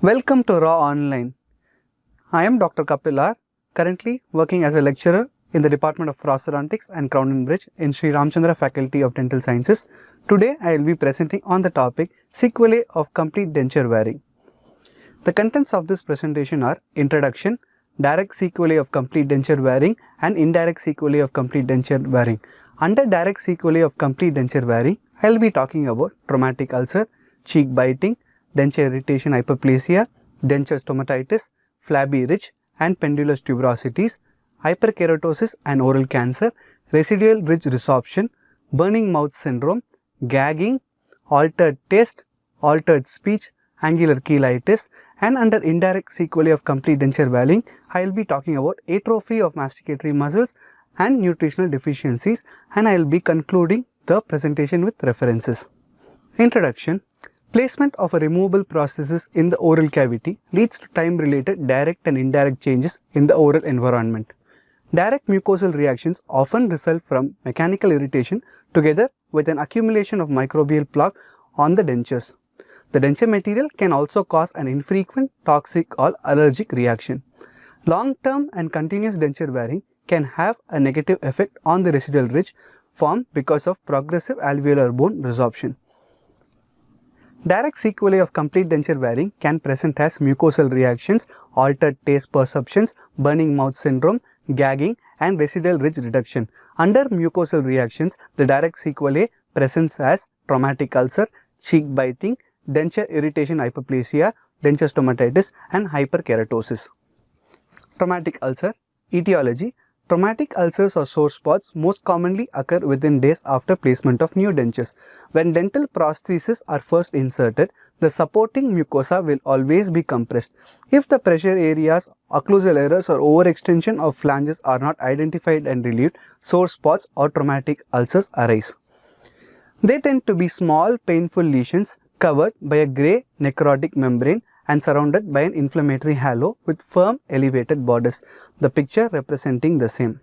Welcome to Raw Online. I am Dr. Kapil R, currently working as a lecturer in the Department of Prosthodontics and Crown and Bridge in Sri Ramchandra Faculty of Dental Sciences. Today I will be presenting on the topic Sequelae of Complete Denture Wearing. The contents of this presentation are Introduction, Direct Sequelae of Complete Denture Wearing and Indirect Sequelae of Complete Denture Wearing. Under Direct Sequelae of Complete Denture Wearing, I will be talking about traumatic ulcer, cheek biting, denture irritation hyperplasia, denture stomatitis, flabby ridge and pendulous tuberosities, hyperkeratosis and oral cancer, residual ridge resorption, burning mouth syndrome, gagging, altered taste, altered speech, angular cheilitis, and under indirect sequelae of complete denture wearing, I will be talking about atrophy of masticatory muscles and nutritional deficiencies, and I will be concluding the presentation with references. Introduction. Placement of a removable prosthesis in the oral cavity leads to time-related direct and indirect changes in the oral environment. Direct mucosal reactions often result from mechanical irritation together with an accumulation of microbial plaque on the dentures. The denture material can also cause an infrequent toxic or allergic reaction. Long-term and continuous denture wearing can have a negative effect on the residual ridge formed because of progressive alveolar bone resorption. Direct sequelae of complete denture wearing can present as mucosal reactions, altered taste perceptions, burning mouth syndrome, gagging and residual ridge reduction. Under mucosal reactions, the direct sequelae presents as traumatic ulcer, cheek biting, denture irritation hyperplasia, denture stomatitis and hyperkeratosis. Traumatic ulcer. Etiology. Traumatic ulcers or sore spots most commonly occur within days after placement of new dentures. When dental prostheses are first inserted, the supporting mucosa will always be compressed. If the pressure areas, occlusal errors or overextension of flanges are not identified and relieved, sore spots or traumatic ulcers arise. They tend to be small painful lesions covered by a grey necrotic membrane and surrounded by an inflammatory halo with firm elevated borders, the picture representing the same.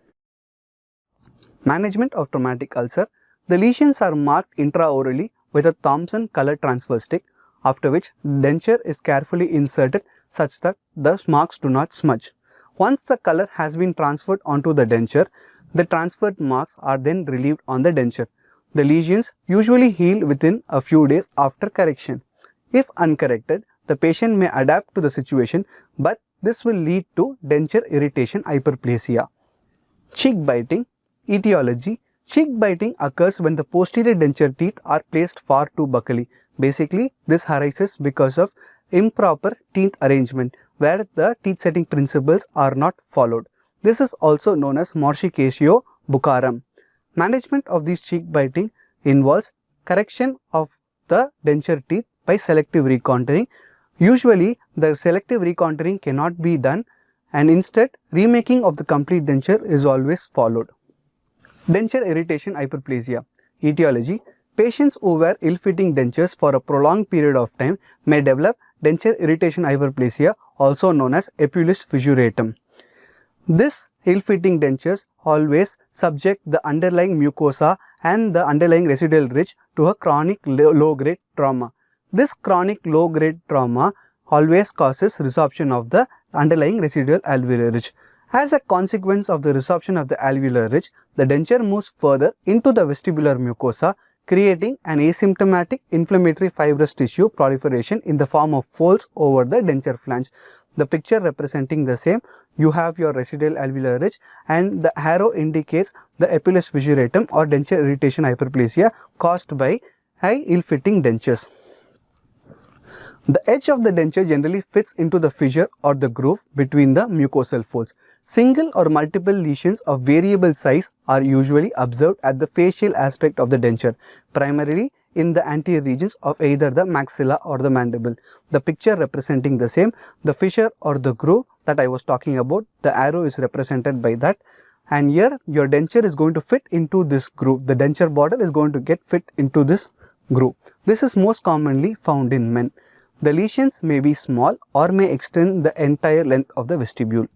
Management of traumatic ulcer. The lesions are marked intraorally with a Thompson color transfer stick, after which denture is carefully inserted such that the marks do not smudge. Once the color has been transferred onto the denture, the transferred marks are then relieved on the denture. The lesions usually heal within a few days after correction. If uncorrected, the patient may adapt to the situation, but this will lead to denture irritation hyperplasia. Cheek biting. Etiology. Cheek biting occurs when the posterior denture teeth are placed far too buccally. Basically, this arises because of improper teeth arrangement where the teeth setting principles are not followed. This is also known as morchicatio buccarum. Management of these cheek biting involves correction of the denture teeth by selective recontouring. Usually, the selective recontouring cannot be done and instead remaking of the complete denture is always followed. Denture irritation hyperplasia. Etiology. Patients who wear ill-fitting dentures for a prolonged period of time may develop denture irritation hyperplasia, also known as epulis fissuratum. This ill-fitting dentures always subject the underlying mucosa and the underlying residual ridge to a chronic low-grade trauma. This chronic low-grade trauma always causes resorption of the underlying residual alveolar ridge. As a consequence of the resorption of the alveolar ridge, the denture moves further into the vestibular mucosa, creating an asymptomatic inflammatory fibrous tissue proliferation in the form of folds over the denture flange. The picture representing the same, you have your residual alveolar ridge and the arrow indicates the epulis fissuratum or denture irritation hyperplasia caused by ill-fitting dentures. The edge of the denture generally fits into the fissure or the groove between the mucosal folds. Single or multiple lesions of variable size are usually observed at the facial aspect of the denture, primarily in the anterior regions of either the maxilla or the mandible. The picture representing the same, the fissure or the groove that I was talking about, the arrow is represented by that, and here your denture is going to fit into this groove. The denture border is going to get fit into this groove. This is most commonly found in men. The lesions may be small or may extend the entire length of the vestibule.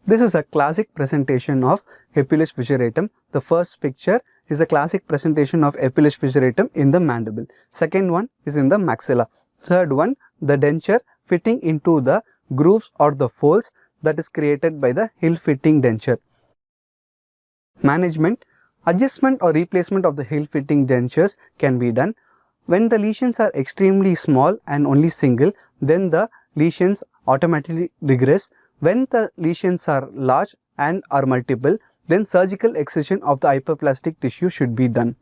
This is a classic presentation of epulis fissuratum. The first picture is a classic presentation of epulis fissuratum in the mandible. Second one is in the maxilla. Third one, the denture fitting into the grooves or the folds that is created by the ill-fitting denture. Management. Adjustment or replacement of the ill-fitting dentures can be done. When the lesions are extremely small and only single, then the lesions automatically regress. When the lesions are large and are multiple, then surgical excision of the hyperplastic tissue should be done.